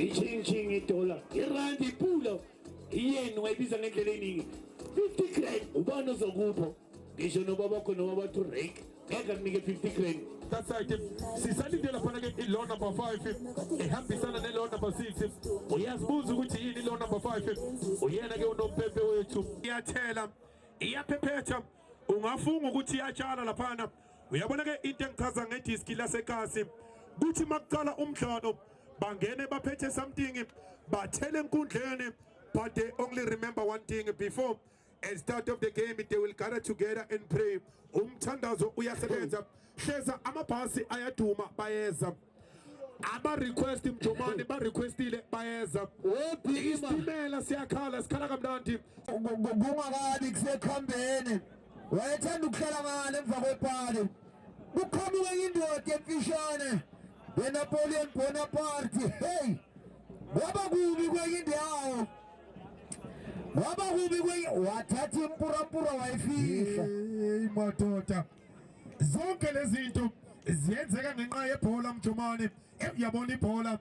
i-changing i-dollar irandi ipula iyeni wayibiza ngendlela eningi 50 grand ubani ozokupho ngisho nobaba wakho nobaba bathi urake ngeke kunike 50 grand. That's right. Sisalindele lapha ke law number 5 ehambisana ne law number 6 uyazibuza ukuthi yini law number 5 uyena ke unompempe wethu iyathela iyaphephetha ungafunga ukuthi iyatshala laphana uyabona ke into engichaza ngedisk lasekasi kuthi makuqala umdlalo bangene baphethe something bathele enkundleni but they only remember one thing before at start of the game they will gather together and pray. Umthandazo uyasebenza hleza amabhasi ayaduma bayeza aba request Mjomani ba requestile bayeza isitimela siyakhala sikhala kamnandi kungakabi kusekhambeni wayethanda ukuhlala ngale emva kwepali kuqhamuka indoda emfishane beNapoleon Bonaparte hey waba kubi kwenye indawo waba kubi kwenye wathatha impurampura wayifihla madoda zonke lezi zinto ziyenzeka ngenxa yebhola Mjomani yabona ibhola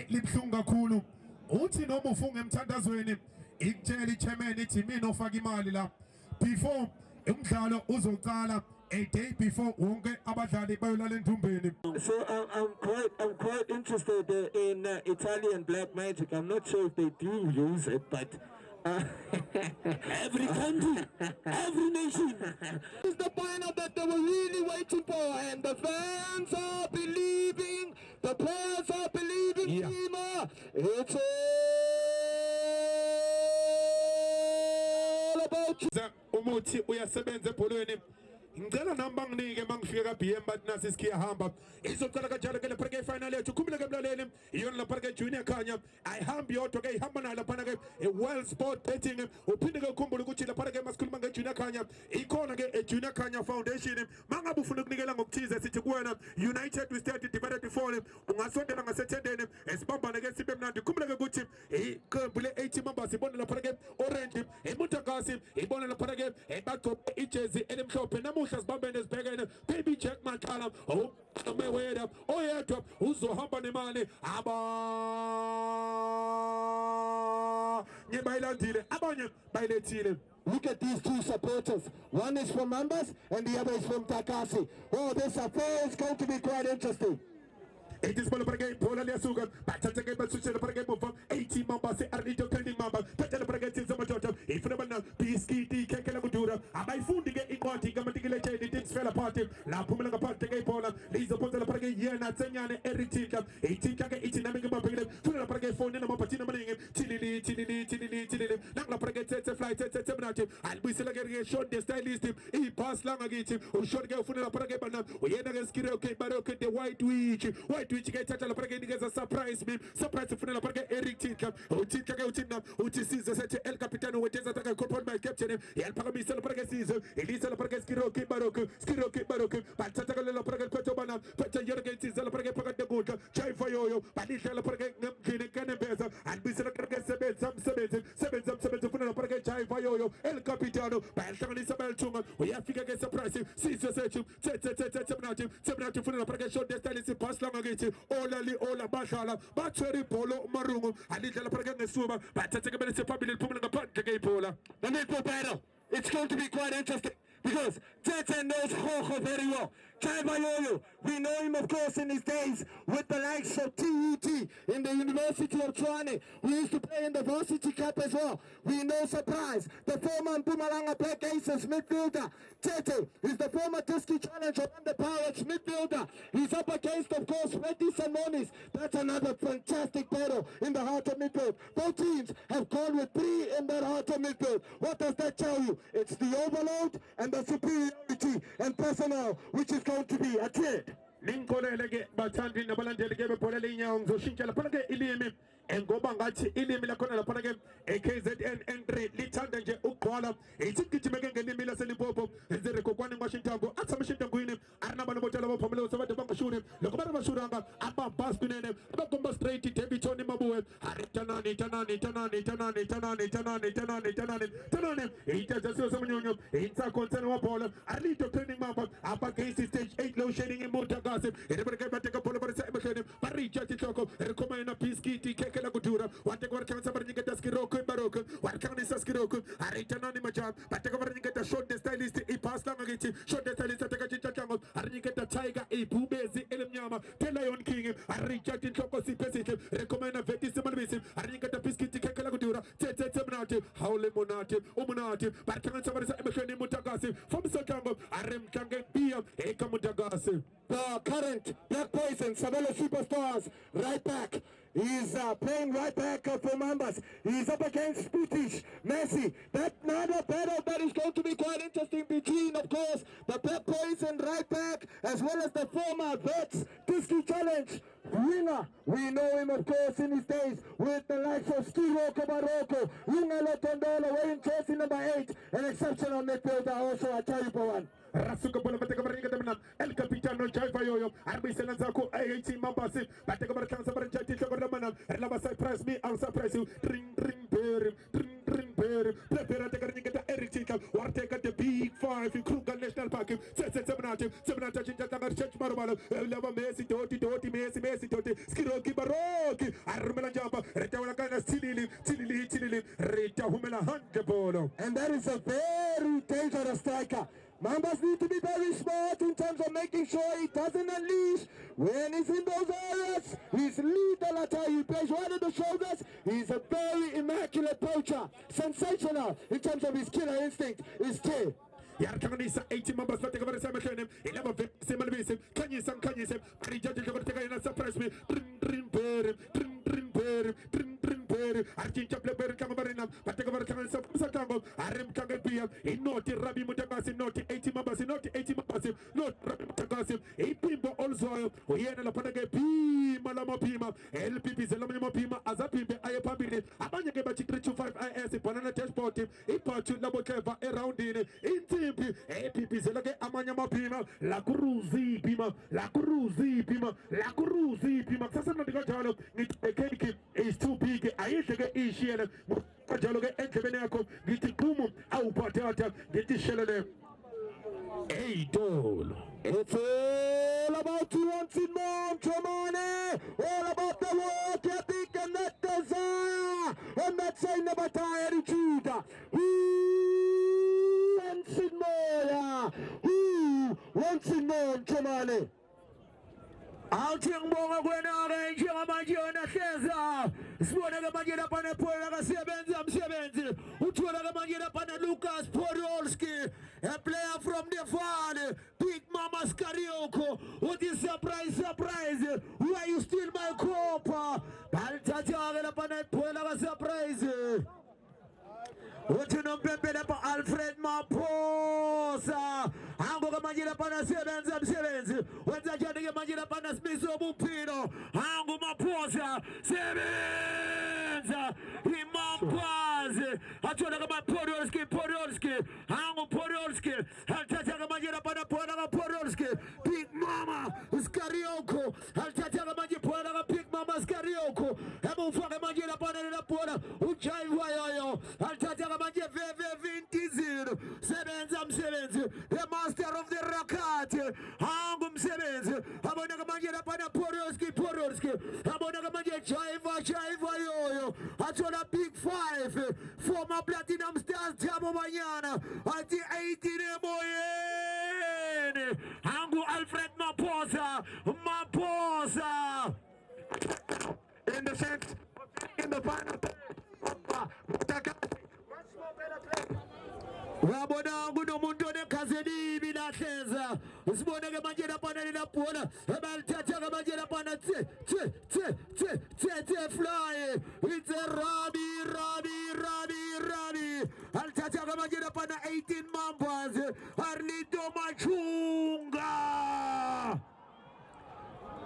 libhlungu kakhulu uthi noma ufunga emthandazweni ikutshela ichairman ithi mina ofaka imali la before umdlalo uzoqala a day before wonke abadlali bayolala endumbeni. So I'm quite interested in Italian black magic. I'm not sure if they do use it, but Every country, every nation. It's the final that they were really waiting for, and the fans are believing, the players are believing. Dima, it's all about you. Umuthi uyasebenza ebholweni ngicela namba nginike mangifika ka BM but nasi sikiyahamba izocala kanjalo ke lapha ke final yethu kumile ke mlaleli iyona lapha ke Junior Khanya ayihambi yodwa ke ihamba nayo lapha ke World Sport Betting uphinde ke ukhumbule ukuthi lapha ke masikhuluma nge Junior Khanya ikhona ke Junior Khanya Foundation mangabe ufuna ukunikela ngokuthize sithi kuwena United we start divided before ungasondela ngasethendeni esibambane ke sibe mnandi kumile ke ukuthi iqembu le 80 members ibona lapha ke orange eMutakasi ibona lapha ke bagcobe ijezi elimhlophe namuhla sibambene sibhekene baby Jack Mathala Mayweather oyedwa uzohamba nemali aba nyebayilandile abanye bayilethile. Look at these two supporters. One is from Mambas and the other is from Takasi. Oh, this affair is going to be quite interesting. It is Bola Paragay, Pola Sugar, Pataka, Basucha, Paragay, 80 members, Arlito Kending Mamba, Patala Paragay, Samajota, if Rabana, Piski, Kakalagutura, and my food to get in quantity, Gamaticate, it didn't spell a party, La Pumela Paragay Pola, Lisa Potala Paragay, Yana, Sanyana, Eric Tika, 18 Kaka, 18 Namika Pagay, Fula Paragay, phone in a Mapatina Maring, Chili, Nagla Paragay, flight, Seminati, and we select a short the stylist him, he passed long against him, who shot girl Fula Paragay, we had against Kiroke, Baroque, the White Witch. Which get touch la parque niggas surprise me surprise funa la parque Eric Tika utika ke utina utisiza sete el capitano weteza taka corporate my captain el paga mi la parque season elisa la parque Skiroke Baroque patata la parque Peto Bana Peto Yorgen la parque paga de gold chai fayoyo panisha la parque ngine kane pesa and bi la parque seven funa la parque chai fayoyo el capitano patanga Isabel Chunga we afika ke surprise season setu seminati funa la parque short distance pass long against Ola Bashala, Battery Polo, Marungu, and little Paragan Suba, but take a minute to family Pumanga Pantake Pola. The Nipple battle. It's going to be quite interesting because Tete knows Jorge very well. Chaibayoyo, we know him of course in his days with the likes of TUT in the University of Tshwane. We used to play in the Varsity Cup as well. We know Surprise, the former Mpumalanga Black Aces midfielder. Tete is the former Tiski Challenger and the Pirates midfielder. He's up against of course Reddy Samonis. That's another fantastic battle in the heart of midfield. Both teams have gone with 3 in that heart of midfield. What does that tell you? It's the overload and the superiority and personnel which is going to be a trade. Ninkole lege batandi na balandele gebe pole linya onzo shincha la palage ilimi engoba ngathi ilimi la khona la palage AKZN entry lithanda nje uqwala isikithimeke ngelimi laseLimpopo ezere kokwani ngwashintango atsamshintango yini arina balo botala bophamela usabade bangashune lokho bana bashuranga ababas kunene abagomba straight Debitoni Mabuwe aritanani tanani itazasiyo samunyonyo itsa concern wa bola arito training mamba up against stage 8 low shedding in Mutagasi everybody get back take a pole for the same machine Paricha Toko Recomena Piski kekela kudura wateka varkansa varnyiketa skiroko imbaroko varkanisa skiroko aritanani majam bateka varnyiketa short stylist ipasta ngagichi short stylist ateka chichachango arinyiketa tiger ibubezi elemnyama the lion king arichati inhloko sipesile recommend vetisi manvisi arinyiketa biscuit kekela kudura tete mnati hawle monati umunati barkansa varisa emehlweni mutagasi from Sotango arimkange pia eka mutagasi. The current Black Poison Sabelo Superstars right back. He's playing right back for Mambas. He's up against Sputish, Messi. That another battle that is going to be quite interesting between, of course, the Black Poison right back as well as the former Vets Disky Challenge winner. We know him, of course, in his days with the likes of Skiroko Baroko, Yungalo Tondolo, wearing jersey number 8, an exceptional midfielder, also a terrible one. Rasuka bola bateka baringa demna El Capitano Jaiva Yoyo Arbi Selanzako AHT Mambasi bateka barkansa barjati chokoramana Lava surprise me I'll surprise you Ring berim prepare the garnigata Erichika Warteka the big 5 in Kruger National Park Seminati Chintagar Church Marabala Lava Messi Messi Toti Skiroki Baroki Armela Jamba Retawakana Chili Rita Humela Handball. And that is a very dangerous striker. Mambas need to be very smart in terms of making sure he doesn't unleash when he's in those areas. He's lethal at all. He plays right on the shoulders. He's a very immaculate poacher. Sensational in terms of his killer instinct. Is K. Yarkanisa 80 members not take over the same machine. 11 similar visit. Can you some Prijati to take a surprise me. Dream Archincha Pleber Camabarina, but take over the Satango, Arim Kagapia, in Noti Rabi Mutagasi, Noti 80 members, Noti 80 members, not Rabi Mutagasi, 8 people also, we had a Lapanaga P, Malama Pima, LPP, Zelamima Pima, Azapi, Ayapabili, Abanya Chitri 5 IS, Panana Test Party, Ipachu Labokeva, around in Timpi, APP, Zelake, Amanyama Pima, La Cruzi Pima, La Cruzi Pima, La Cruzi Pima, Sasana de Gajalo, Nick is too big. I get Ishiel, Jaloga, and Kevenako, Giti Kumu, Au Patata, Giti Shelene. Hey, Dole. It's all about you once in more, Tremone. All about the work ethic and that desire. I'm not saying about attitude. Who wants in more? Who wants in more, Tremone? Altingboga kwena range amajiona seza sibona kamajira pana pora sebenzi uthola kamajira pana Lucas Podolski, a player from the Valley, Big Mama Skarioko. What is surprise who are you still my copa baltaja pana pora surprise. What you know, Alfred Maposa. Ango kamajira pana sebenzi. Wenza jani kamajira pana Smiso Bupino. Ango Maposa sebenza. Imampazi. Atona kama Podolski. Ango Podolski. Altaja kamajira pana Podolski. Big Mama Skarioko. Altaja kamajira pana Big Mama Skarioko. Hemu fuka kamajira pana nina pona. Uchai wayo. Altaja kamajira VV20 sebenzi. The master of the Rakat. Hangum sebenzi. Abona kamajira pana Podolski. Abona kamajira Chaiva yoyo. Atona Big 5. Former Platinum Stars Jamo Banyana. Ati 18 moyene. Hangu Alfred Maposa. In the sense, in the final. Wabonangu no mundo ne kazedi binateza. Usibone ke manje lapana linapona. Abalthatha ke manje lapana tse fly. It's a Rabi. Althatha ke manje lapana 18 Mambas. Arlito Machunga.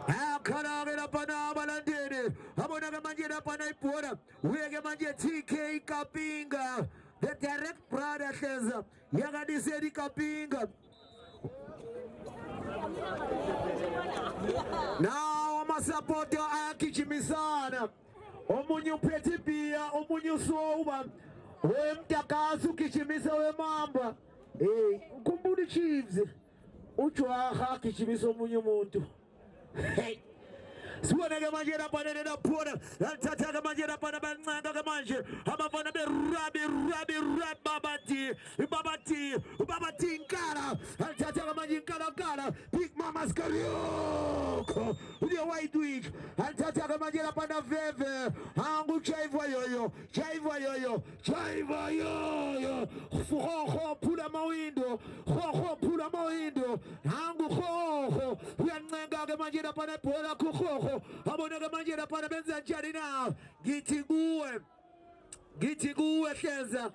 Akana ke lapana balandeni. Abona ke manje lapana ipona. Uye ke manje TK Kapinga. The direct brother says, Yagadi Sedi Kapinga. Now I'm a supporter of Kichimisana. Omunyu Petipia, Omunyu Soba, Takasu Kichimisa Mamba. Hey, Kumbudi Chiefs. Uchwa Kichimiso Munyu Muntu. Hey. Siboneke manje lapha nena phona. Alithatha manje lapha nabancane manje. Abafana berabi babati inkala. Alithatha manje inkala. Big Mama Skarioko. Udia white week. Alithatha manje lapha na veve. Hangu chaiva yoyo. Ho pula mawindo. Ho pula mawindo. Hangu ho. Uyancenga ke manje lapha na bhola kuho. Aboneke manje lapha benza njani na. Githi kuwe Hleza.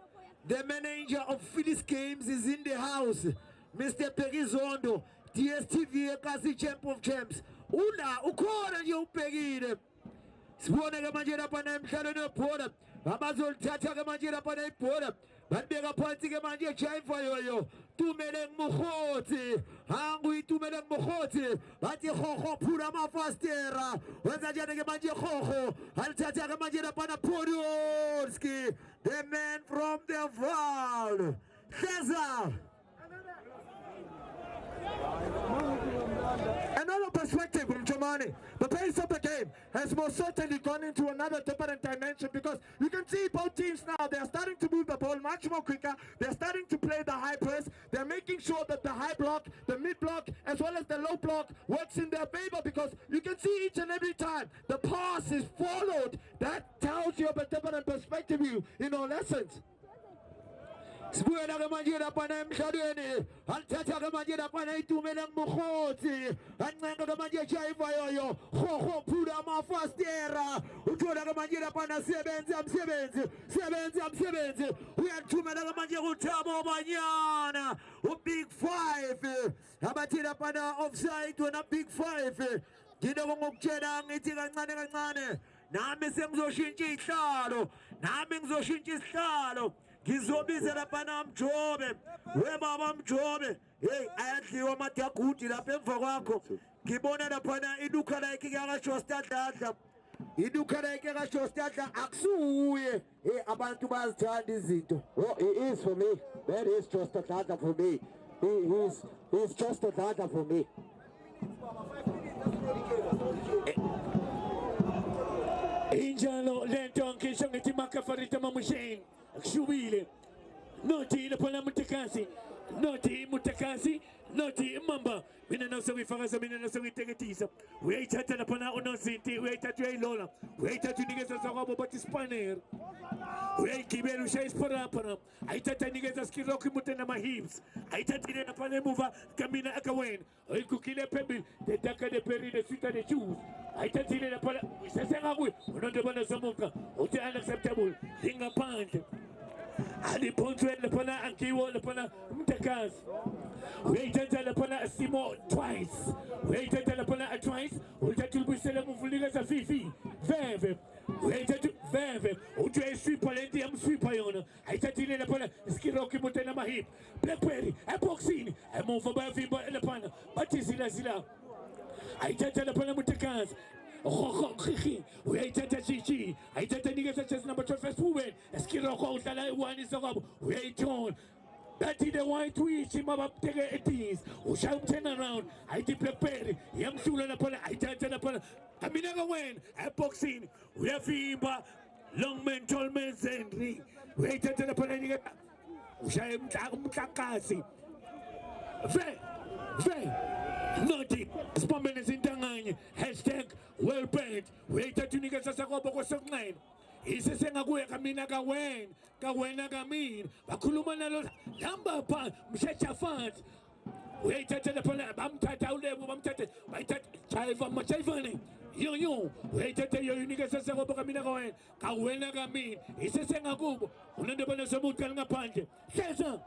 The manager of Phillies Games is in the house. Mr. Pegizondo, DSTV Kasi Champ of Champs. Ukhona nje ubhekile. Siboneke manje lapha emhlabeni webhola. Abazolithatha ke manje lapha ibhola. Babeka phansi ke manje Jaiva yoyo. Tumele Mkhotsi. Hangu itumele Mkhotsi. Bathi khokho phula amafastera. Wenza njani ke manje khokho? Alithatha ke manje lapha Podolski. The man from the Val. Hleza. Another perspective from Chomani. The pace of the game has most certainly gone into another different dimension because you can see both teams now, they are starting to move the ball much more quicker. They're starting to play the high press. They're making sure that the high block, the mid block, as well as the low block works in their favor because you can see each and every time the pass is followed. That tells you of a different perspective in all essence. Sibuyela ke manje lapha emhlabeni. Alithatha ke manje lapha itumele Mkhotsi. Ancenga ke manje Jaiva yoyo. Ho phula amafastera. Uthola ke manje lapha sebenzi. Uyathumela ke manje kuThabo Banyana. Big 5. Abathi lapha offside wena Big 5. Ngine ngokutshela ngithi kancane. Nami sengizoshintsha isihlalo. Ngizobiza lapha Mjobe. Webaba Mjobe. Hey, ayadliwa amadagudi lapha emva kwakho. Ngibona lapha iduka like yakashostadla. Iduka like yakashostadla akusuye. Hey, abantu bazithanda izinto. Oh, he is for me. That is just a data for me. He's just a data for me. Injalo lento ngisho ngithi makafarita mamusheni. Akushubile. Noti lapha Mutakasi. Noti Mamba. Mina nasengifakaza mina nasengiteketisa. Uyayithatha lapha unozinti, uyayithatha uyayilola. Uyayithatha unikeza sakwabo bathi Spanier. Uyayigibela ushaya isiparapara. Ayithatha unikeza skirokho imute nama-hips. Ayithathile lapha emuva kamina akawena. Ayikukile phambili. Dedaka de peride sweeter the juice. Ayithathile lapha sesengakuye. Unonto bana samuka. Uthi unacceptable. Lingaphandle. Aliphonzwe lapha angiwo lapha Mtakasi. Uyayithatha lapha Simo twice. Uyayithatha lapha twice. Uyayithatha ubuyisela umvulikeza Fifi. Veve. Uyayithatha Veve. Uthi uyayiswipha lento yamswipha yona. Ayithathile lapha skirokho imute nama-hip. Blackberry eboxini. Emuva bayavimba lapha. Bathi zila. Ayithatha lapha Mtakasi. Uyayithatha Chichi. Ayithatha nikeza chess number 12 first woman. Skirokho udlala i-1 isakwabo. Uyayithola. Bathi the white twitch mababteke etins. Ushaya turnaround. Ayithi Blackberry. Yamhlula lapha. Ayithatha lapha. Kamina kawena eboxini. Uyavimba. Long man, tall man, Henry. Uyayithatha lapha nikeza. Ushaya umhlakasi. Noti Spombene Sintanganye hashtag well paid. Uyayithatha unikeza sakwabo kwesokunxele. Isesengakuye kamina kawena kamina bakhuluma nalo hamba phansi mshesha phansi. Uyayithatha lapha bamthatha uLebo bamthatha bayithatha Jaiva yo uyayithatha yo unikeza sakwabo kamina kawena kamina isesengakubo unento bana somuntu ngaphandle Hleza.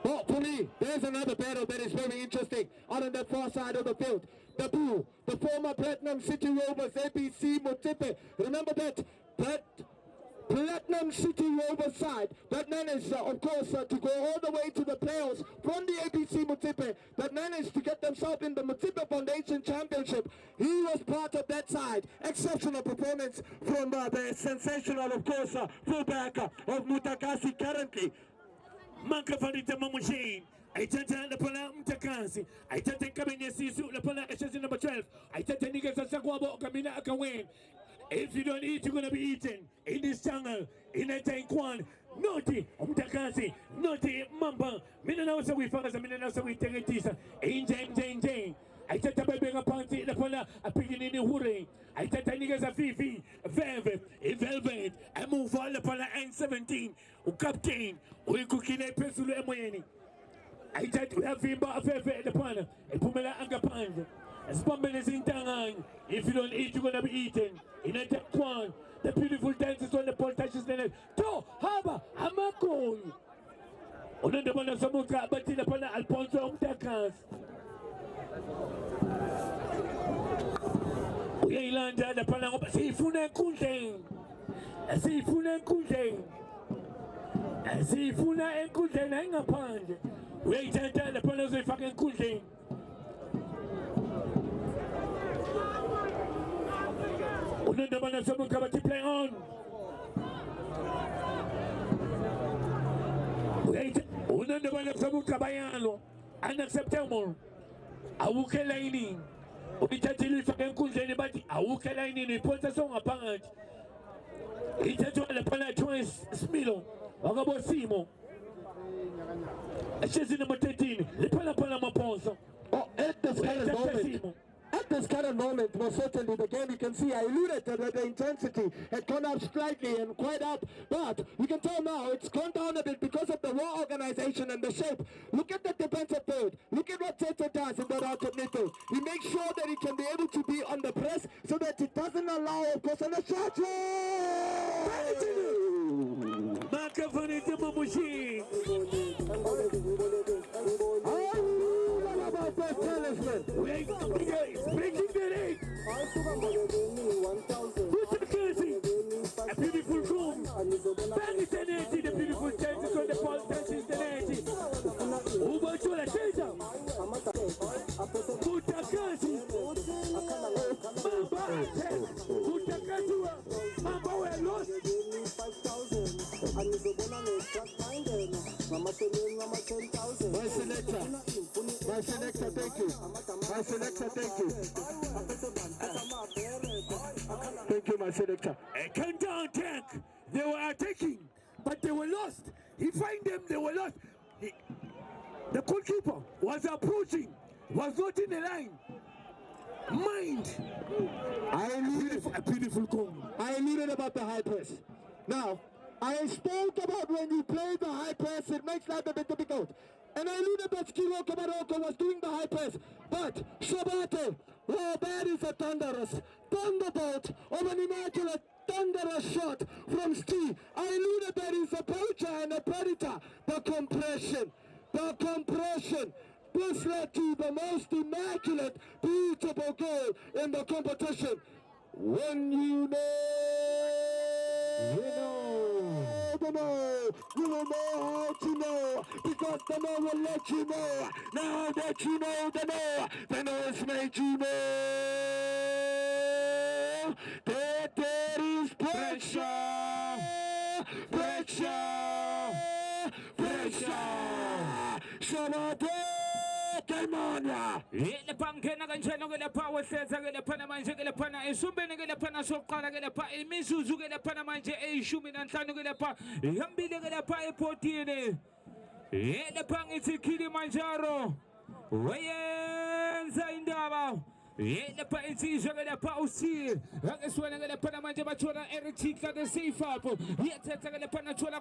Well, for me, there's another battle that is very interesting on that far side of the field. The Bull, the former Platinum City Rovers, ABC Motsepe. Remember that Platinum City Rovers side that managed, of course, to go all the way to the playoffs from the ABC Motsepe, that managed to get themselves in the Motsepe Foundation Championship. He was part of that side. Exceptional performance from the sensational, of course, fullback of Mutakasi currently. Mankafarita Mamushin. Aitata Lapala Mtakasi, Aitata Kamina Sisu, Lapala Ashes number 12, Aitata Niggas Sakwabo, Kamina Akawen. If you don't eat, you're gonna be eaten in this jungle, in a tank one. Naughty, Mtakasi, naughty, Mamba, Minanosa, we focus, Minanosa, we take it, Jane. I tell the baby a party, the Pola, a piggy in the Hurry. I tell the niggas a Fifi, Velvet, I move all the Pola N17, who captain, we cooking a pencil and money. I tell to have him but a fair the Pola, and Pumela and Gapan. As Pumping is in Tangang, if you don't eat, you're gonna be eaten. In a tech one, the beautiful dances on the pole touches the net. To Haba, Hamakon. On the one of Samuka, but in the Pola Alfonso Mtakas. We landed the Panama Seafuna Kunting. A Seafuna Kunting. A Seafuna and Kunting hang upon. We entered the Panama fucking Kunting. Unanda bana someone come to play on. Wait, unanda bana someone kabayano. Unacceptable. Awuke laini. Ubitatili fucking kunjeni bati. Awuke laini ni ponta songa pangat. Itato ala pana choice smilo. Wagabo simo. Ashezi number 13. Le pana maponso. Oh, at this current moment, most certainly the game, you can see I alluded to that the intensity had gone up slightly and quite up, but you can tell now it's gone down a bit because of the raw organization and the shape. Look at the defensive third. Look at what Tete does in the route of middle. He makes sure that he can be able to be on the press so that it doesn't allow, of course, on the shot. Breaking the ring. A beautiful room. Bang is the 80, the beautiful chances on the ball touches the 80. Uba Chula Teza. Kutakasi. Kutakasi. Mamba were lost. My selector, thank you. My selector, thank you. Thank you, my selector. A countdown attack. They were attacking, but they were lost. He find them, they were lost. The goalkeeper was approaching, was not in the line. Mind. A beautiful goal. I alluded about the high press. Now, I spoke about when you play the high press, it makes life a bit difficult. And I knew that Skiroko Maroko was doing the high press. But Shabate, oh, that is a thunderous thunderbolt of an immaculate thunderous shot from Steve. I knew that there is a poacher and a predator. The compression. This led to the most immaculate, beautiful goal in the competition. When you know, you know. You will know how to know, because the know will let you know. Now that you know the know has made you know that there is pressure. Shabate. The pumpkin against the power says I get a Panama, get a Pana, and Subin get a Pana, so can I get a Pa, and Misu get a Panama, a Shumin and Tano get a Pa, Yambi get a Pa, Portine. The Pang is a Kilimanjaro. Wayan Zaindava. The Paintis are the Pausi. I guess when I get a Panama, Jabachona, Eric, the safe up. Yet I get a Panachona.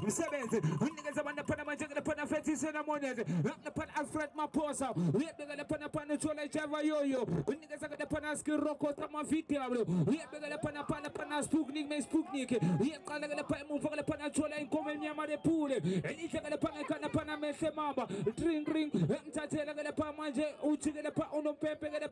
7th. When they get the Panama, the Panafetis and Amones. The Pan Alfred Maposa. We have the Panapanachola Java Yo. When they get the Panaski Rocco Tamafita. We have the Panapana Sputnik, Sputnik. We have the Panamu for the Panachola and Comenia Pool. And each of the Panama Semaba. Ring, Tatella the Pamaje, Uchi the Pauno Pepe. The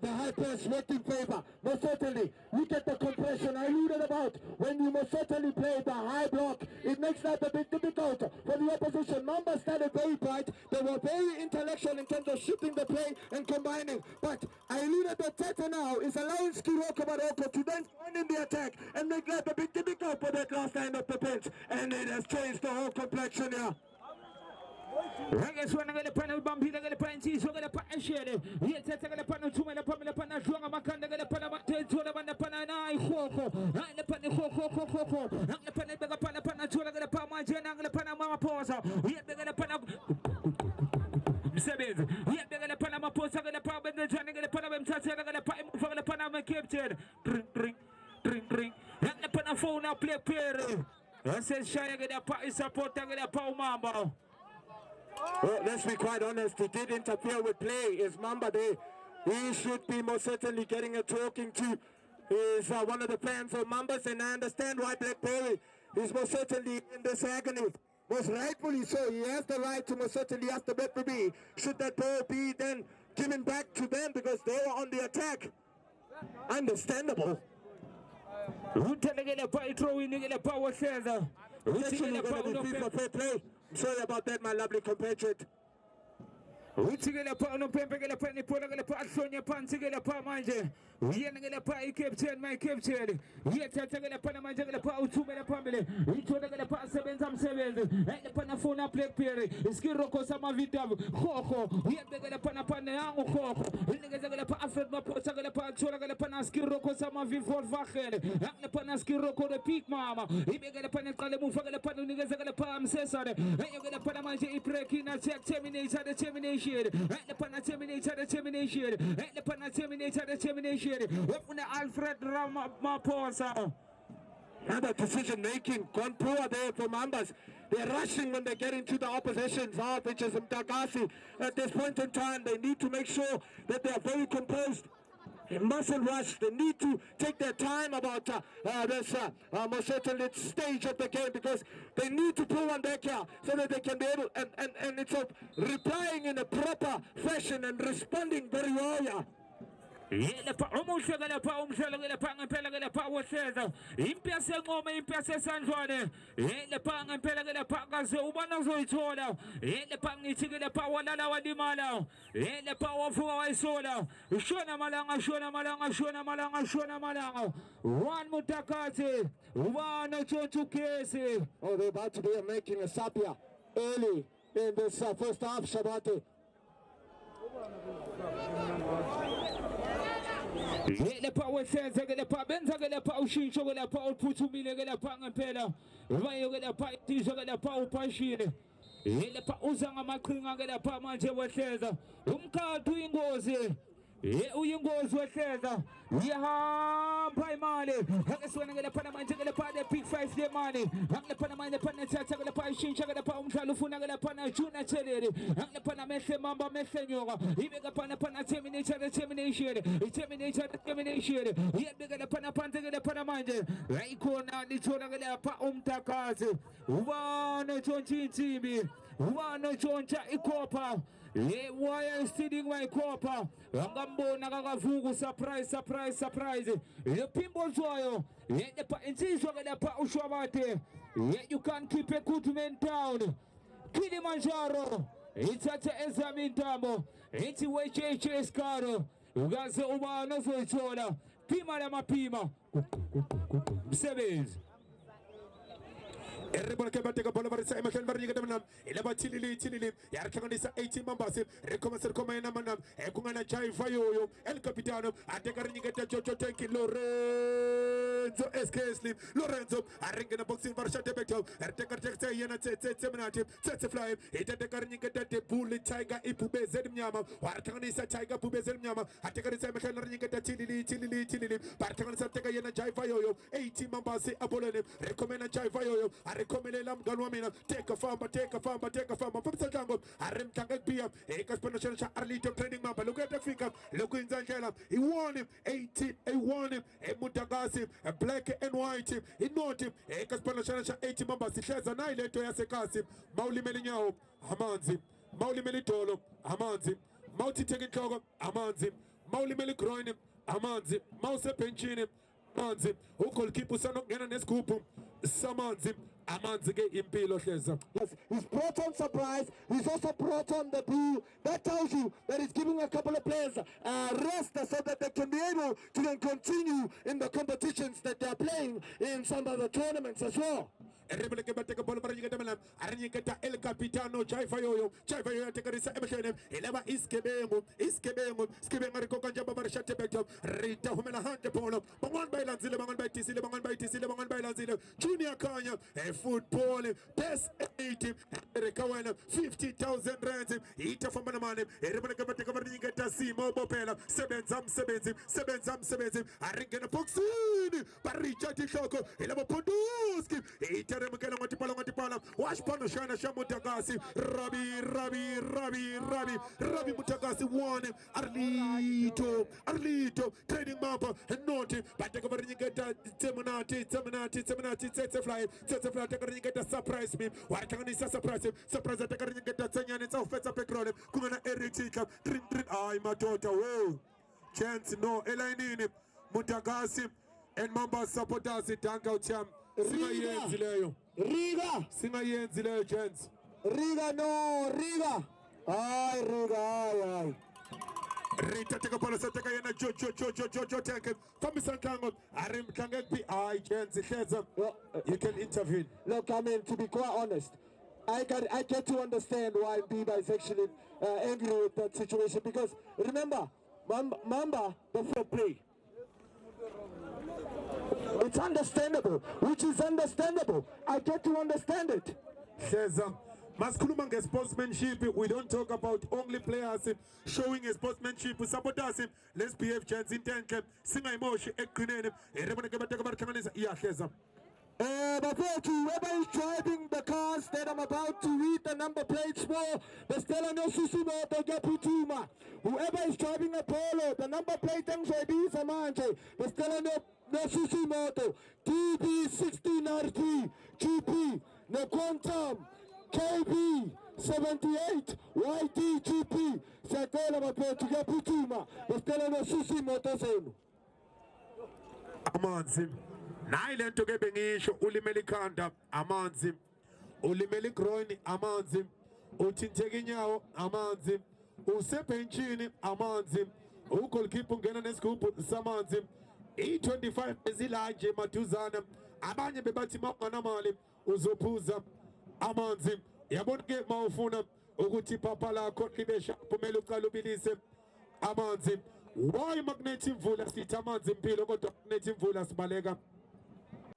high press worked in favor, most certainly. Look at the compression I alluded about. When you most certainly play the high block, it makes life a bit difficult for the opposition. Numbers started very bright. They were very intellectual in terms of shooting the play and combining. But I alluded that Tete now is allowing Skiroko Maroko to then join in the attack and make life a bit difficult for that last line of the bench. And it has changed the whole complexion here. Reggae swan ngale pana bambi ngale pana chizo ngale pana shere yete ngale pana tuma ngale pana pana juanga makanda ngale pana matezo ngale pana na ikhoko ngale pana khoko ngale pana bega pana pana tula ngale pana majena ngale pana mama posa yete ngale pana msebenzi yete ngale pana maposa ngale pana bendejana ngale pana bemthathe ngale pana mfa ngale pana makeptene ring ngale pana phone na play player ase shaya ngale pana support ngale pana mamba. Well, let's be quite honest, he did interfere with play. Is Mamba there? He should be most certainly getting a talking to. Is one of the fans of Mambas, and I understand why Blackberry is most certainly in this agony. Most rightfully so. He has the right to most certainly ask the referee, should that ball be then given back to them because they were on the attack. Understandable. Fair play. I'm sorry about that, my lovely compatriot. Utigela pa no pempegela pa ni pola gela pa Sonia Pantigela pa manje. Yenegela pa captain my captain. Yetagela pa na manje gela pa utumela pambele. Itogela pa 7 and pa na phone play pere. Skiroko sama vitam. Khoko. Yetagela pa na pa na yangu khoko. Yenegela pa Alfred Maposa gela pa chola gela pa na skiroko sama vivol vachele. Yakle pa na skiroko de peak mama. Ibegela pa na kale mufa gela pa no nigezela pa amsesare. Yenegela pa na manje ipreki na check termination. The pana terminator, the Alfred Ramaphosa. Another decision making, gone poor there for Mambas. They're rushing when they get into the opposition's half, which is Mtagasi. At this point in time, they need to make sure that they are very composed. They mustn't rush. They need to take their time about this most certainly stage of the game, because they need to pull one back here so that they can be able and it's replying in a proper fashion and responding very well here. Ele pa umshagala pa ngempela pa woseza impia sengoma impia sesanjwane ele pa ngempela pa kaze ubana zoyithola ele pa ngithikele pa walala walimala ele pa wafuka wayisola shona malanga one Mutakati one Chochukesi. Oh, they're about to be making a sub here early in this first half, Shabati. Ele pa woseza gele pa benza gele pa ushincho gele pa uputumile gele pa ngempela vayo gele pa tizo gele pa upashile ele pa uzanga maqhinga gele pa manje woseza umkhathu ingozi uyingozi wehleza yahamba imali akesona ngele phana manje ngele phana big 5 le money ngele phana manje phana thatha ngele phana ishintsha ngele phana umdlalo ufuna ngele phana Juna Chelele ngele phana mehle mamba mehle nyoka ibeka phana termination yebeka ngele phana phansi ngele phana manje ayikhona lithola ngele pha Umtakazi ubana tshontsha insimbi ubana tshontsha ikopa waya stealing my copper angambona kakavuku surprise le pimbo zwayo yende pa insizwa ngale pa ushwabate you can't keep a good man down. Kilimanjaro ithatha ezamintambo ithi wecheche isikaro ukaze ubana zoyithola pima lamapima msebenzi. Everyone can take a bola for the same machine. Very good, man. 11 chili. Yarkanisa 18 members. Recommence Commander Manam. Ekungana Chai Fayo. El Capitano. I take a ring at Jojo Tanki Lorenzo Escasely. Lorenzo. I ring in a boxing for Shatebeto. I take a text. Yana Seminati. Sets a fly. It at the Carning at the Bullet Tiger Ipube Zednyama. Warkanisa Tiger Pube Zednyama. I take a same ring at the chili. Partanisa take a Yana Chai Fayo. 18 members. Apollo. Recommend a Chai Fayo. Recommend Galwamina, take a farm. From Sajango, Arim Tangak Bia, Ekas Panasha, Arlito training map. Look at the figure, look in Zanjela. He won him 18, he won him, a Mutagasi, a black and white him, he knows him, Ekas Panasha 80 members, he shares an island to Yasekasi, Mauli Melinao, Amanzi, Mauli Melitolo, Amanzi, Mauti taking Togo, Amanzi, Mauli Melikroin, Amanzi, Mouse Penchini, Amanzi, who could keep Usano Gananescoop, Samanzi. Yes, he's brought on surprise. He's also brought on the blue. That tells you that he's giving a couple of players rest so that they can be able to then continue in the competitions that they're playing in some of the tournaments as well. Rebeleke bateka bolo para nyiketa melam. Aranyiketa El Capitano Chaifa Yoyo. Chaifa Yoyo tekarisa emeshene. Eleba Iskebengu. Skibenga rikoka njaba barashate beto. Rita humela hande polo. Bangon by Lanzile, Bangon by Tisile, Bangon by Tisile, Bangon by Lanzile. Junior Kanya. A football. Best 80. Rekawena 50,000 rands. Ita from Banamane. Rebeleke bateka bolo nyiketa Simo Bopela. Sebenzam. Aringena Foxin. Baricha Tishoko. Elaba Ponduski. Ita remekela matipala. Wash Pano Shana Shamutagasi. Rabi Mutagasi won. Arlito. Training mapper. And naughty. Bateka bolo nyiketa Temunati. Tete fly. Taka nyiketa surprise me. Watanganisa surprise him. Surprise taka nyiketa Tanyana. It's offensive petrol. Kumana Eritika. Drin. Ay matota. Whoa. Chance no Elainini Mutagasi and Mamba supporters tanka ucham singa yenzi leyo Chance Riga ay Rita take a policy take a jo tank from Santango Arim Tangan PI Chance you can intervene. Look, I mean, to be quite honest, I get to understand why Biba is actually angry with that situation, because remember, Mamba, the fair play. It's understandable, which is understandable. I get to understand it. Says Maskulumanga sportsmanship, we don't talk about only players showing a sportsmanship, supporters. Let's behave, Chance in tank, sing emotion, equine, whoever is driving the cars that I'm about to read the number plates for, the Stella no Susimoto Gaputuma. Whoever is driving a Polo, the number plate MJB Samanje, the Stella no Susimoto, TB1693, GP, no Quantum, KB 78, YTGP, Sakola Mapoto Gaputuma, the Stella no Susimoto Zone. Amanzim. Nailen to get bengisho ulimeli kanda amanzim. Ulimeli groini amanzim. Uchintegi nyao amanzim. Usepenchini amanzim. Ukolkipu ngena neskupu samanzim. E25 ezilaje matuzana. Abanye bebati manamali. Uzopuza amanzim. Yabonge maufuna. Uguti papala kotlibesha pumelu kalubilise amanzim. Why magnetic vulas itamanzim pilo koto magnetic vulas balega.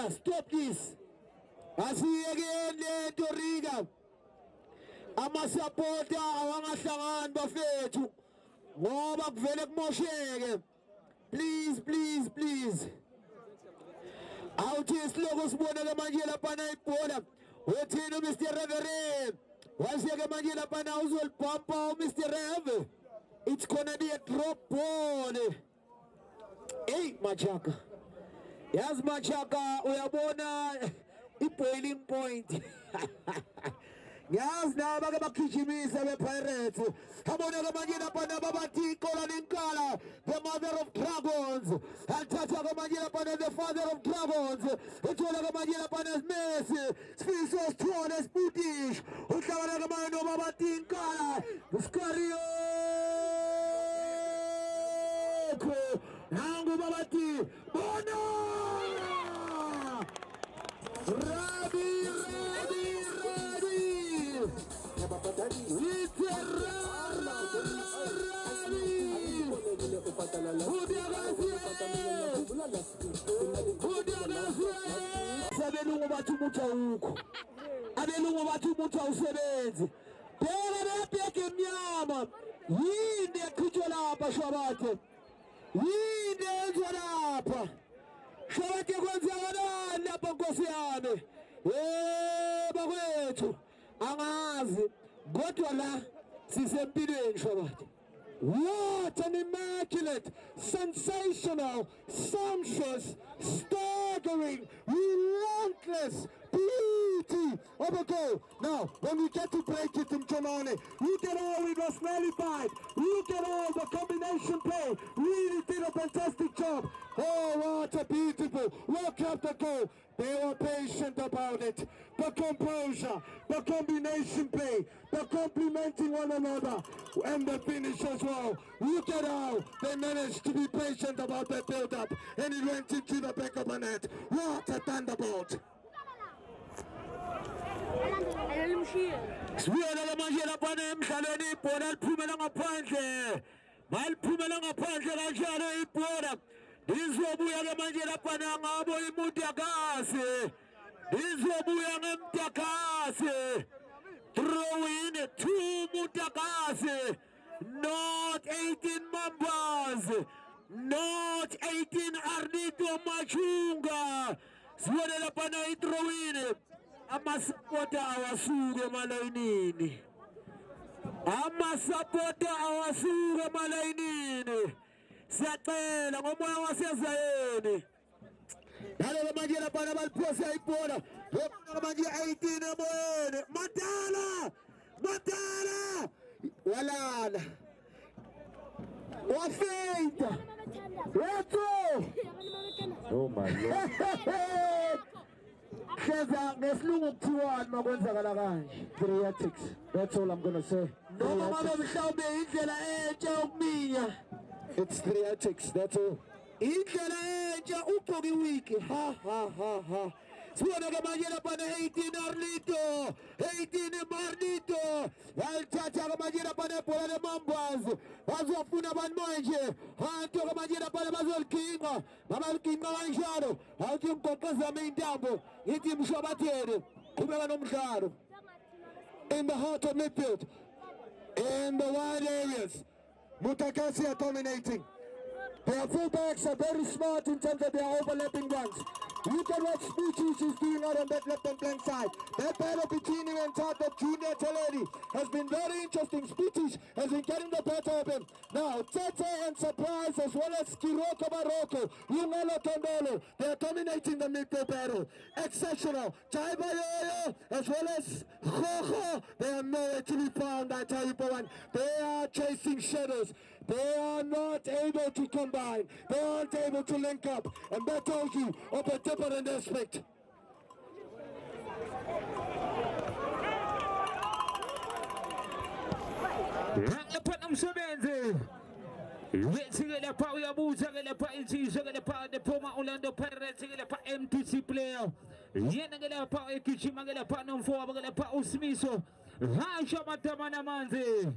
Stop this. Asiyeke to Riga. Amasapota awangahlangani bafethu. Ngoba kuvele kumosheke. Please. Awuthi isiloko sibona ke manje lapha ibhola. Uthini Mr. Reverend? Wasiyeke manje lapha uzolibhampa Mr. Rev. It's gonna be a drop ball. Hey, Machaka. Yes, Machaka, uyabona i-boiling point. Yes, now baga bakijimisa be-Pirates. Habona ke manje lapha nababati ikola linkala, the mother of dragons. Althatha ke manje lapha the father of dragons. Uthola ke manje lapha Messi, Sfiso Strong Sputish. Uhlabana ke manje nobabati inkala. Skarioko. Nangu babati. Bona! Rabi! Abelungu bathi umuthi awukho. Abelungu bathi umuthi awusebenzi. Phela bebheke emnyama. Yini eqhutshwa lapha shwabathe? Yini enziwa lapha? Shwabathe kwenzakalani lapha Nkosi yami? Bakwethu angazi kodwa la sisempilweni shwabathe. What an immaculate, sensational, sumptuous, staggering, relentless beauty of a goal. Now, when we get to break it in Chonane, look at all it was nullified. Look at all the combination play. Really did a fantastic job. Oh, what a beautiful, look at the goal. They were patient about it. The composure, the combination play, the complementing one another, and the finish as well. Look at how they managed to be patient about that build-up, and it went into the back of the net. What a thunderbolt! Sibuyele manje lapha emdlalweni ibhola liphumela ngaphandle. Maliphumela ngaphandle kanjalo ibhola. Lizobuya ke manje lapha ngabo iMutakasi. Lizobuya ngeMutakasi. Throw in 2 Mutakasi. Not 18 Mambas. Not 18 Arnito Machunga. Sibuyele lapha throw in. Amasapota awasuke emalayinini. Amasapota awasuke emalayinini. Siyacela ngomoya wasezayeni. Yalo manje lapha abaliphosa ibhola. Lokho manje 18 emoyeni. Madala! Madala! Walala. Wafeita. Letho! Oh my Lord. Sheza ngesilungu kuthiwani makwenzakala kanje. Creatics. That's all I'm gonna say. Noma ngabe mhlawumbe indlela entsha yokuminya. It's creatics, that's all. Indlela entsha uphoki wiki. Ha ha ha ha. Sibona ke manje lapha 18 Arlito. 18 Marlito. Walithatha ke manje lapha nebhola leMambas. Bazofuna abantu manje. Hanto ke manje lapha bazolikinqa. Babalikinqa kanjalo. Awuthi umgoqezama intambo. Yithi mshobathele. Qhubeka nomdlalo. In the heart of midfield. In the wide areas. Mutakasi are dominating. Their fullbacks are very smart in terms of their overlapping runs. Look at what Smoochies is doing out on that left-hand flank side. That battle between him and top of Junior Toleri has been very interesting. Smoochies has been getting the better of him. Now, Tete and Surprise as well as Kiroko Baroko, Yungalo Tondolo, they are dominating the midfield battle. Exceptional. Jaibayoyo as well as Jojo, they are nowhere to be found, I tell you, Pawan. They are chasing shadows. They are not able to combine. They aren't able to link up. And that tells you of a different aspect. Orlando Pirates MTC player. Yenagala pa Kichimagala Panum for Bagala Usmiso. Hasha Matamana Manzi.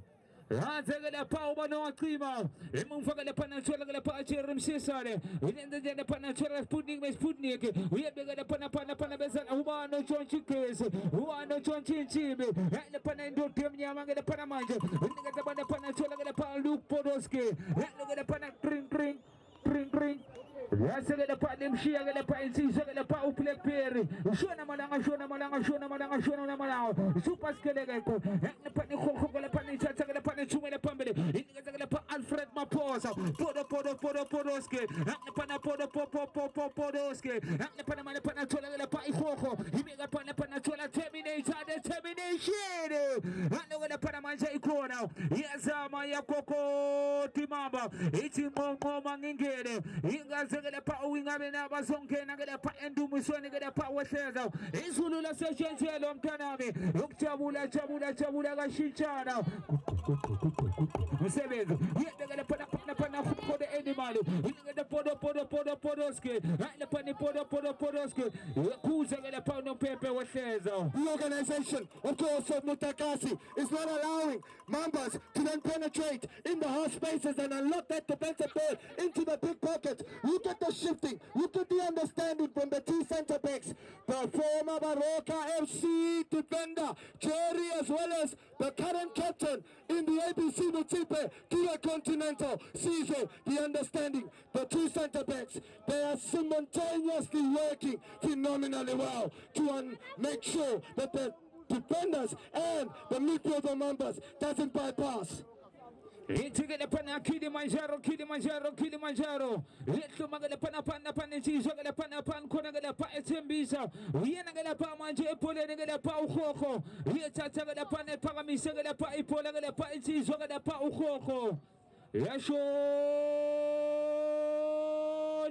Hazagala Pau no Klima, Emunfagala Panachola Pacherim Cesare, within the Panachola Sputnik, Sputnik, we have begun upon a Panabezan, who are no John Chickers, who are no John Chinchim, and the Panando Timia the Panamanja, when they get the Panachola Luke Podoski, and the Pana drink. Rasagala Padim Shiagala Paisi, Sagala Pau Pleperi, Shona Malanga, Super Skeleco, and the Panico Panica, Sagala Panichuma Pambele, Alfred Maposa, Podoski, and the Panapodo Podoski, and the Panamana Panatola Paiho, he made a Panapanachola termination, and the Panamanja Corona, yes, Maya Coco Timamba, 18 Mangingere, Ingazagala Pauingabena Bazonke, Nagala Pandu Musoni, the power says, Insulula Session, Long Tanami, Chabula Shichana. Seven, yet they're going to put up for the animal, the Podoski, and the Podoski, who's going to pound on paper what says. The organization, of course, of Mutakasi is not allowing Mambas to then penetrate in the half spaces and unlock that defensive ball into the big pocket. Look at the shifting, look at the understanding from the two centre backs, the former Baroka FC defender, Jerry, as well as the current captain in the ABC Mutipe to a Continental season. The understanding, the two centre backs, they are simultaneously working phenomenally well to make sure that the defenders and the midfielder members doesn't bypass. Itigala pana Kilimanjaro. Let's magala pana panisi, Zagala pana pan konagala pa etembisa. Yenagala pa manje polenagala pa ukhoko. Yetagala pana paramisagala pa ipolagala pa eti zogala pa ukhoko. Yasho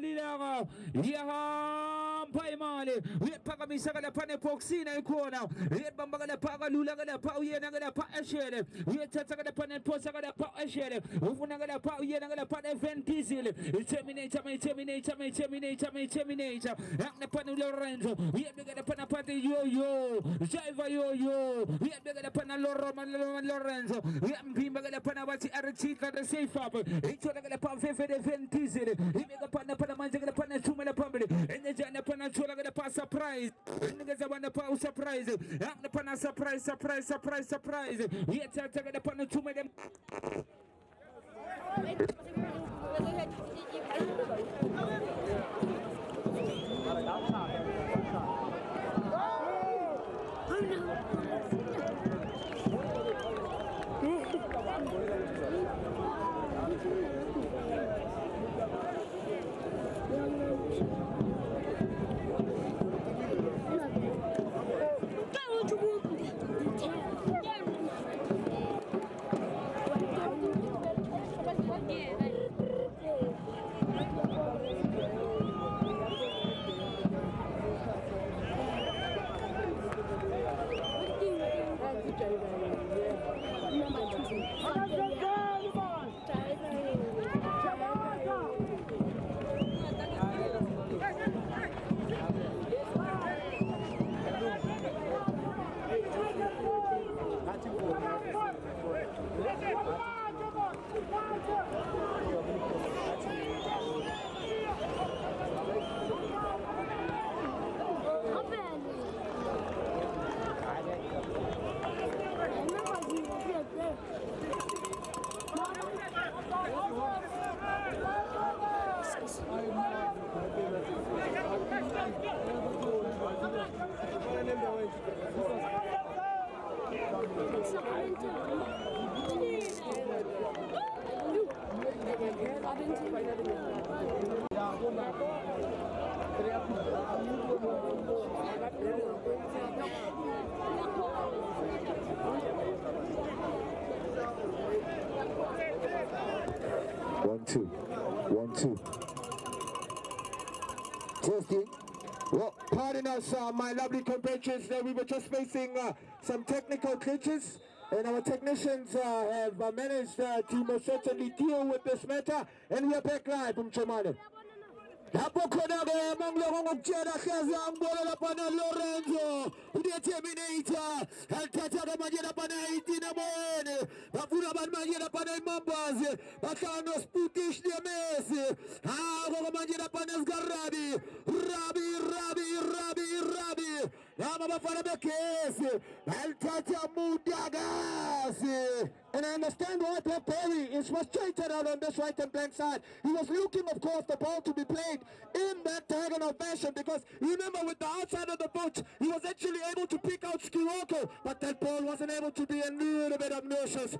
Lilaga Yaham Yampa Imali. Yet Pagamisaka Panepoxina Corner. Yet Bambagada Paga Lulagada Pau Yanagada Pa Ashere. Yet Tataka Pan and Posagada Pa Ashere. Ufunagada Pau Yanagada Pan Ventisil. Terminator. Acne Pan Lorenzo. Yet Begada Panapati Yo. Jaiva Yo. Yet Begada Panaloro Lorenzo. Yet Pimagada Panavati Arachika the safe up. Each one of the Pamfe Ventisil. He make a Panamanja Pana Tumela Pambi. And the Jana Panachula the pass surprise. And the one the power surprise. Acne Pana surprise. Yet Taka the Panatumedem. One, two. Testing. Well, pardon us, my lovely compatriots. We were just facing some technical glitches, and our technicians have managed to most certainly deal with this matter, and we are back live from Chomane. Hapo kona ga manglo ngokjera kaza ambola pana Lorenzo udeterminator altata ga majera pana itina moene bafuna ban majera pana Mambaze bakano sputish de Messi ga majera pana Zgarabi Rabi Yama bafana bekesi altata Mudagasi. And I understand why Bob Perry is frustrated out on this right and blank side. He was looking, of course, the ball to be played in that diagonal fashion, because remember, with the outside of the boat, he was actually able to pick out Skiroko, but that ball wasn't able to be a little bit obnoxious.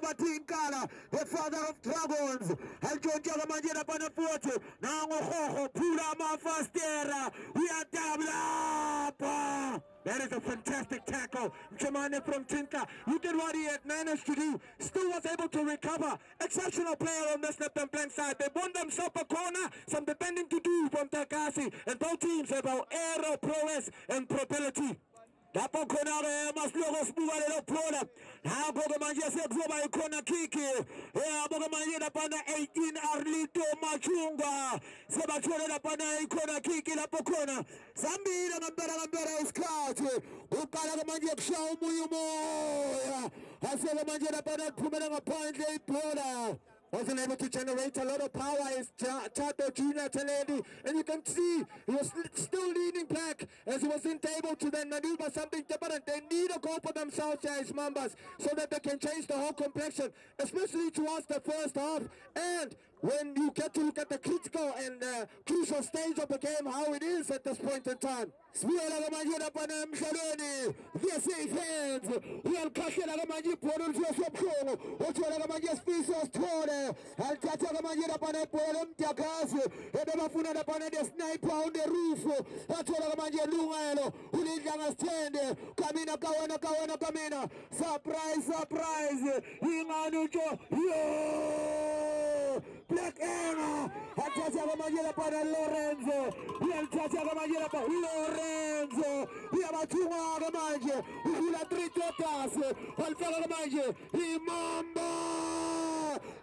Tinkala, the father of dragons, and Jojo Manjera Panapoto, now Pura Mafastera, we are Tabla. That is a fantastic tackle. Chamane from Tinka. Look at what he had managed to do. Still was able to recover. Exceptional player on this left and flank side. They won themselves a corner. Some defending to do from Takasi. And both teams have our aero, prowess, and probability. Dapo kona ga mas logos buwale lo ploda. Ha boga manje se globa ikona kiki. Boga manje da pana 18 Arlito Machunga. Se bachore da pana ikona kiki la pokona. Sambi na ngambera iskati. Ukala ga manje ksha umuyumo. Hase ga manje da pana kumela ga point le ploda. Wasn't able to generate a lot of power is Tato Junior Taledi, and you can see he was still leaning back as he wasn't able to then maneuver something different. They need a goal for themselves here as Mambas so that they can change the whole complexion, especially towards the first half. And when you get to look at the critical and crucial stage of the game, how it is at this point in time. Sibuyela manje lapha emhlabeni the safe hands uyalikhahlela manje ibhola lisesobhlungu uthola manje isifiso sithole alithatha manje lapha ibhola lomdakazi ebebafuna lapha ne sniper on the roof athola manje lungelo ulidla ngasithende kamina kamina surprise ingani utsho yo Black Anna athatha manje lapha Lorenzo uyalithatha manje lapha Lorenzo uyabathunga manje udlula 3 totas walifaka manje imamba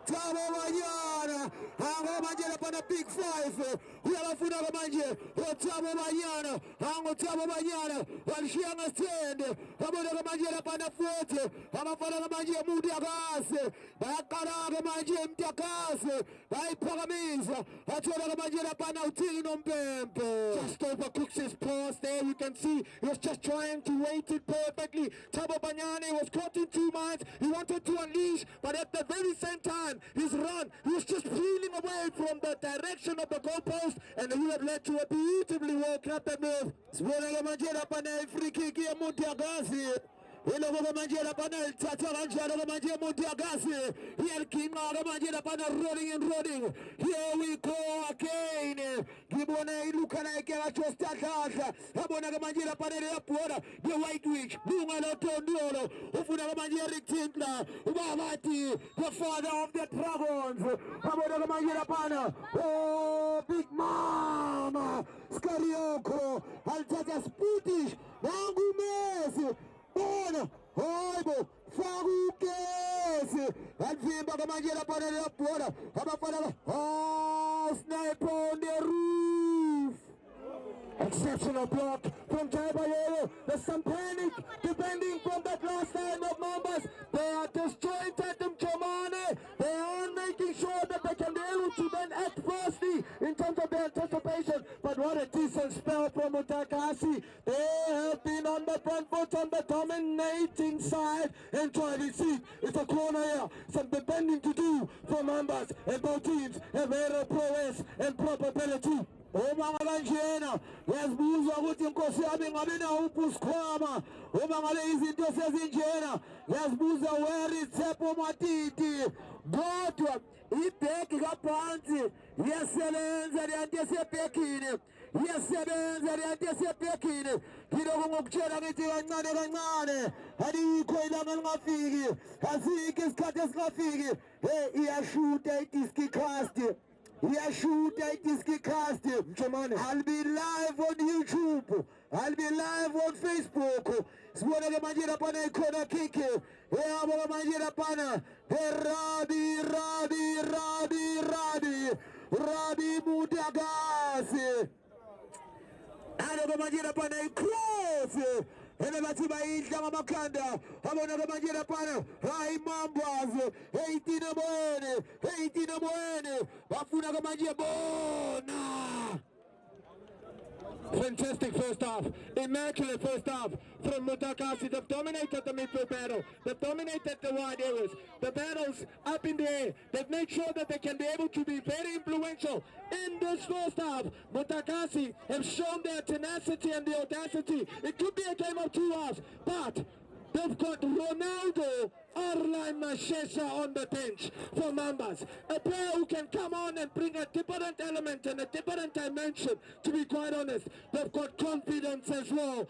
Thabo Banyana anga manje lapha na Big 5 uyabafuna manje Thabo Banyana anga Thabo Banyana walishiya ngasithende abona manje lapha na 40 abafana manje Mudakase bayaqala manje Mdakase bayiphakamisa athola manje lapha na uthini nompempe just over Cooks' pass there. You can see he was just trying to wait it perfectly. Thabo Banyana was caught in 2 minds. He wanted to unleash, but at the very same time, his run, he was just peeling away from the direction of the goalpost, and he had led to a beautifully well-crafted move. Sibona manje lapha na free kick ya Mudakase. Iloko manje lapha na lithatha kanjalo manje Mudakase. Iyaliginqa manje lapha na rolling. Here we go again. Ngibona iluka like yakaJostadladla. Yabona manje lapha le bhola the White Witch. Lunga loTondolo. Ufuna manje Eric Tinkler. Ubabati the father of the Dragons. Yabona manje lapha oh Big Mama Skarioko. Alithatha Sputish. Nangu Messi. Bona hoibo fakukesi alivimba manje lapha le bhola abafana sniper on the roof. Exceptional block from Jaibayoro. There's some panic depending from that last line of Mambas. They are destroying Tatum Chomane. They are making sure that they can be able to then act firstly in terms of their anticipation. But what a decent spell from Mudakase. They have been on the front foot on the dominating side. And try to see it's a corner here. Some defending to do for Mambas, and both teams have aerial prowess and probability. Uma kanjena yazibuza ukuthi inkosi yami ngabe na uPusikhwama uma ngale izinto sezinjena yazibuza where is Tshepo Matiti kodwa ibheki kaphansi yasebenza leyanto esebhekini ngiloko ngokutshela ngithi kancane alikho ilanga lingafiki asikho isikhathi esingafiki iyashuta idiski cast. I'll be live on YouTube. I'll be live on Facebook. Sibona ke manje lapha na ikhona kick. Yabo manje lapha na Rabi Mudakase. Alo manje lapha na cross. Ena bathi bayidla ngamakhanda abona ke manje lapha hayi Mambas 18 moyene bafuna ke manje bona. Fantastic first half, immaculate first half from Mudakase. They've dominated the midfield battle, they've dominated the wide areas, the battles up in the air. They've made sure that they can be able to be very influential in this first half. Mudakase have shown their tenacity and the audacity. It could be a game of 2 halves, but they've got Ronaldo Arline Mashesha on the bench for Mambas. A player who can come on and bring a different element and a different dimension, to be quite honest. They've got confidence as well.